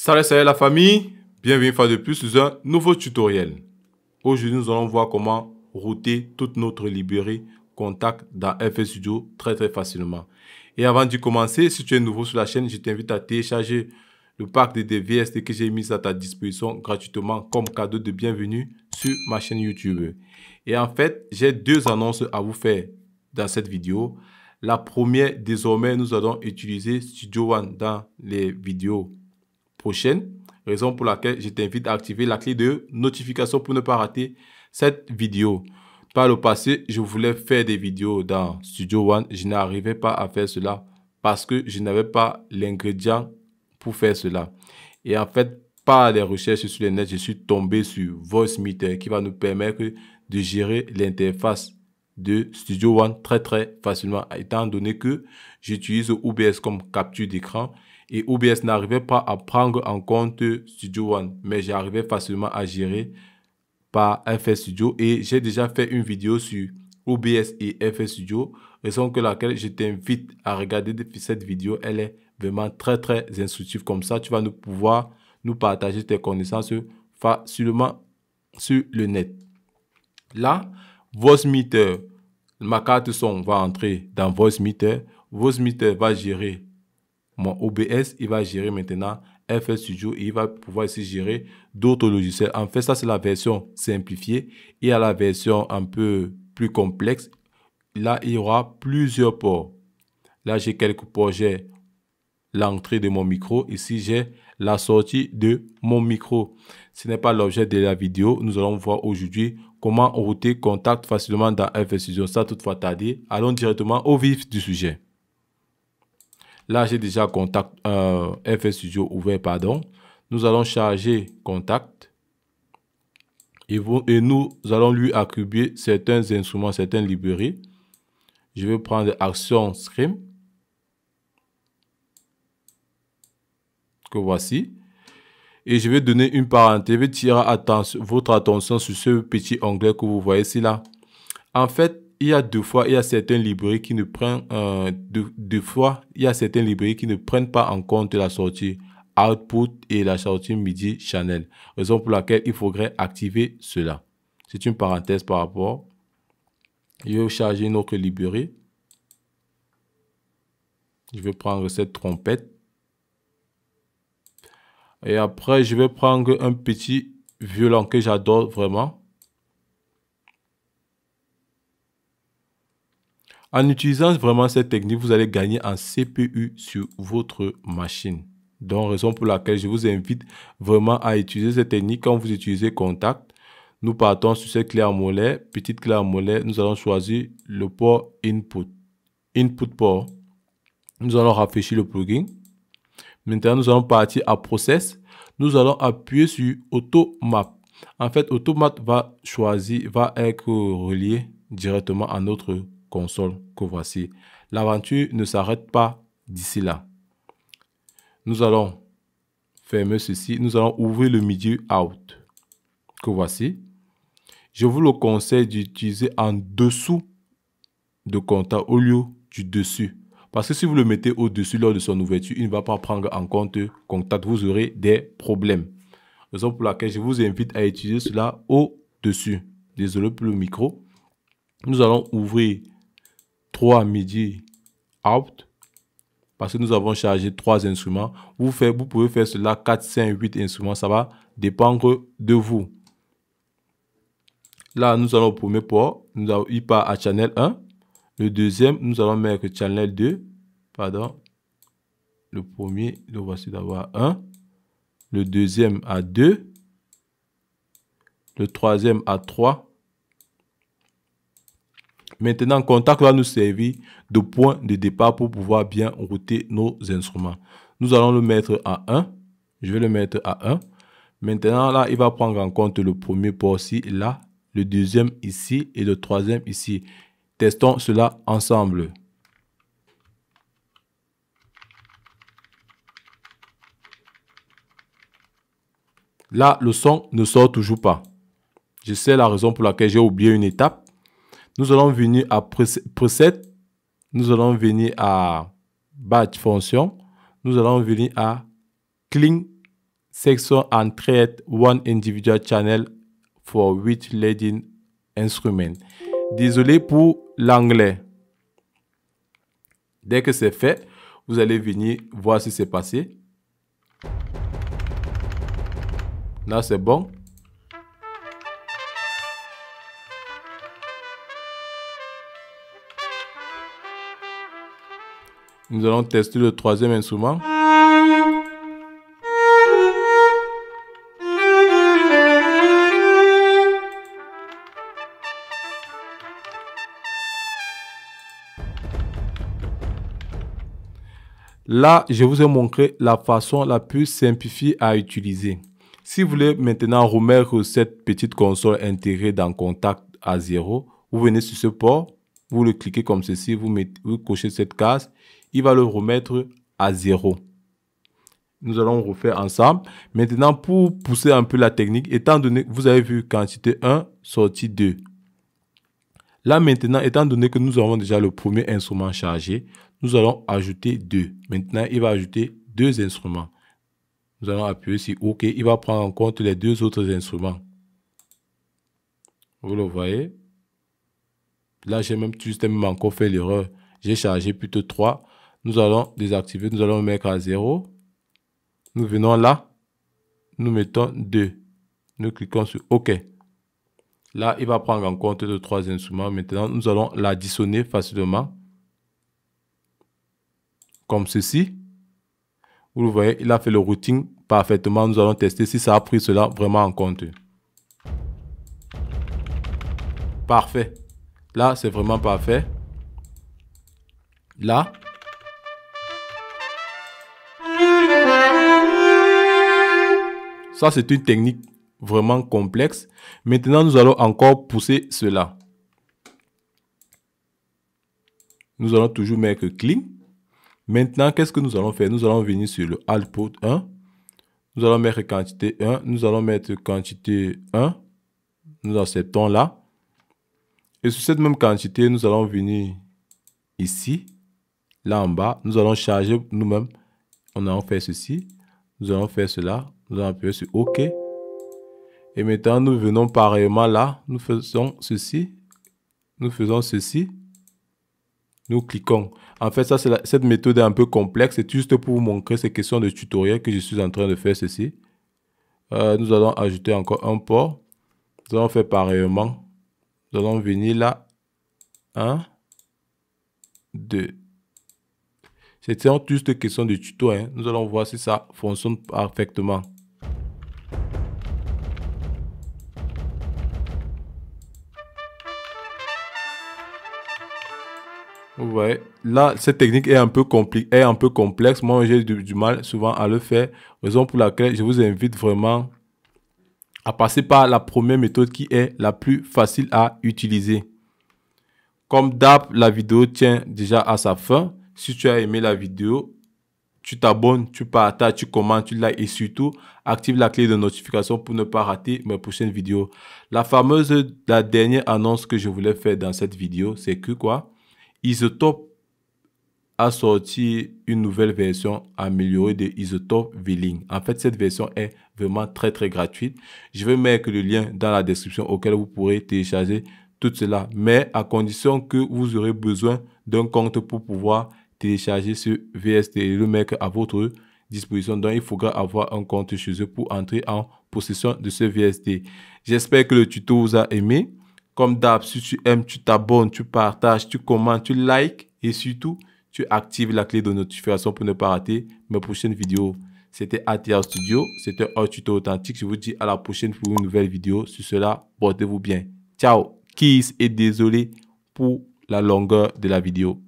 Salut la famille, bienvenue une fois de plus sur un nouveau tutoriel. Aujourd'hui, nous allons voir comment router toute notre librairie Kontakt dans FL Studio très facilement. Et avant de commencer, si tu es nouveau sur la chaîne, je t'invite à télécharger le pack de VST que j'ai mis à ta disposition gratuitement comme cadeau de bienvenue sur ma chaîne YouTube. Et en fait, j'ai deux annonces à vous faire dans cette vidéo. La première, désormais, nous allons utiliser Studio One dans les vidéos prochaine, raison pour laquelle je t'invite à activer la clé de notification pour ne pas rater cette vidéo. Par le passé, je voulais faire des vidéos dans Studio One, je n'arrivais pas à faire cela parce que je n'avais pas l'ingrédient pour faire cela. Et en fait, par les recherches sur le net, je suis tombé sur Voicemeeter qui va nous permettre de gérer l'interface de Studio One très facilement, étant donné que j'utilise OBS comme capture d'écran. Et OBS n'arrivait pas à prendre en compte Studio One, mais j'arrivais facilement à gérer par FL Studio. Et j'ai déjà fait une vidéo sur OBS et FL Studio, raison que laquelle je t'invite à regarder cette vidéo. Elle est vraiment très instructive. Comme ça, tu vas pouvoir nous partager tes connaissances facilement sur le net. Là, Voicemeeter, ma carte son va entrer dans Voicemeeter. Voicemeeter va gérer mon OBS, il va gérer maintenant FL Studio et il va pouvoir ici gérer d'autres logiciels. En fait, ça, c'est la version simplifiée. Il y a la version un peu plus complexe. Là, il y aura plusieurs ports. Là, j'ai quelques ports. J'ai l'entrée de mon micro. Ici, j'ai la sortie de mon micro. Ce n'est pas l'objet de la vidéo. Nous allons voir aujourd'hui comment router Kontakt facilement dans FL Studio. Ça, toutefois tarder. Allons directement au vif du sujet. Là, j'ai déjà Kontakt FL Studio ouvert, pardon. Nous allons charger Kontakt et nous allons lui attribuer certains instruments, certaines librairies. Je vais prendre Action Scream que voici. Et je vais donner une parenthèse. Je vais tirer votre attention sur ce petit onglet que vous voyez ici là. En fait, il y a certaines librairies qui ne prennent qui ne prennent pas en compte la sortie output et la sortie MIDI channel. Raison pour laquelle il faudrait activer cela. C'est une parenthèse par rapport. Je vais charger une autre librairie. Je vais prendre cette trompette. Et après, je vais prendre un petit violon que j'adore vraiment. En utilisant vraiment cette technique, vous allez gagner en CPU sur votre machine. Donc, raison pour laquelle je vous invite vraiment à utiliser cette technique quand vous utilisez Kontakt. Nous partons sur cette clé à mollet, petite clé à mollet. Nous allons choisir le port Input. Input port. Nous allons rafraîchir le plugin. Maintenant, nous allons partir à Process. Nous allons appuyer sur Automap. En fait, Automap va être relié directement à notre console que voici. L'aventure ne s'arrête pas d'ici là. Nous allons fermer ceci. Nous allons ouvrir le MIDI out que voici. Je vous le conseille d'utiliser en dessous de Kontakt au lieu du dessus. Parce que si vous le mettez au-dessus lors de son ouverture, il ne va pas prendre en compte Kontakt. Vous aurez des problèmes. Raison pour laquelle je vous invite à utiliser cela au-dessus. Désolé pour le micro. Nous allons ouvrir 3 MIDI out parce que nous avons chargé 3 instruments. Vous pouvez faire cela 4, 5, 8 instruments. Ça va dépendre de vous. Là, nous allons au premier port. Il part à channel 1. Le deuxième, nous allons mettre channel 2. Pardon. Le premier, le voici d'avoir 1. Le deuxième à 2. Le troisième à 3. Maintenant, Kontakt va nous servir de point de départ pour pouvoir bien router nos instruments. Nous allons le mettre à 1. Je vais le mettre à 1. Maintenant, là, il va prendre en compte le premier port ici, là, le deuxième ici et le troisième ici. Testons cela ensemble. Là, le son ne sort toujours pas. Je sais la raison pour laquelle j'ai oublié une étape. Nous allons venir à Preset. Nous allons venir à Batch Function. Nous allons venir à Clean section and create one individual channel for which leading instrument. Désolé pour l'anglais. Dès que c'est fait, vous allez venir voir si c'est passé. Là, c'est bon. Nous allons tester le troisième instrument. Là, je vous ai montré la façon la plus simplifiée à utiliser. Si vous voulez maintenant remettre cette petite console intégrée dans Contact à 0, vous venez sur ce port, vous le cliquez comme ceci, vous cochez cette case, il va le remettre à 0. Nous allons refaire ensemble. Maintenant, pour pousser un peu la technique, étant donné que vous avez vu quantité 1, sortie 2. Là maintenant, étant donné que nous avons déjà le premier instrument chargé, nous allons ajouter 2. Maintenant, il va ajouter 2 instruments. Nous allons appuyer sur OK. Il va prendre en compte les 2 autres instruments. Vous le voyez. Là, j'ai même justement encore fait l'erreur. J'ai chargé plutôt 3. Nous allons désactiver. Nous allons mettre à 0. Nous venons là. Nous mettons 2. Nous cliquons sur OK. Là, il va prendre en compte les 3 instruments. Maintenant, nous allons l'additionner facilement. Comme ceci. Vous le voyez, il a fait le routing parfaitement. Nous allons tester si ça a pris cela vraiment en compte. Parfait. Là, c'est vraiment parfait. Là. Ça, c'est une technique vraiment complexe. Maintenant, nous allons encore pousser cela. Nous allons toujours mettre clean. Maintenant, qu'est-ce que nous allons faire? Nous allons venir sur le output 1. Nous allons mettre quantité 1. Nous allons mettre quantité 1. Nous acceptons là. Et sur cette même quantité, nous allons venir ici. Là en bas, nous allons charger nous-mêmes. On allons faire ceci. Nous allons faire cela. Nous allons appuyer sur OK. Et maintenant, nous venons pareillement là. Nous faisons ceci. Nous faisons ceci. Nous cliquons. En fait, ça, cette méthode est un peu complexe. C'est juste pour vous montrer ces questions de tutoriel que je suis en train de faire ceci. Nous allons ajouter encore un port. Nous allons faire pareillement. Nous allons venir là. 1, 2. C'est juste une question de tuto. Hein. Nous allons voir si ça fonctionne parfaitement. Vous voyez, là, cette technique est un peu compliquée, un peu complexe. Moi, j'ai du mal souvent à le faire. Raison pour laquelle je vous invite vraiment à passer par la première méthode qui est la plus facile à utiliser. Comme d'hab, la vidéo tient déjà à sa fin. Si tu as aimé la vidéo, tu t'abonnes, tu partages, tu commentes, tu likes et surtout, active la clé de notification pour ne pas rater mes prochaines vidéos. La dernière annonce que je voulais faire dans cette vidéo, c'est que quoi? Isotope a sorti une nouvelle version améliorée de Isotope V-Link. En fait, cette version est vraiment très gratuite. Je vais mettre le lien dans la description auquel vous pourrez télécharger tout cela. Mais à condition que vous aurez besoin d'un compte pour pouvoir télécharger ce VST et le mettre à votre disposition. Donc, il faudra avoir un compte chez eux pour entrer en possession de ce VST. J'espère que le tuto vous a aimé. Comme d'hab, si tu aimes, tu t'abonnes, tu partages, tu commentes, tu likes et surtout, tu actives la clé de notification pour ne pas rater mes prochaines vidéos. C'était ATR Studio, c'était un tuto authentique. Je vous dis à la prochaine pour une nouvelle vidéo. Sur cela, portez-vous bien. Ciao, kiss et désolé pour la longueur de la vidéo.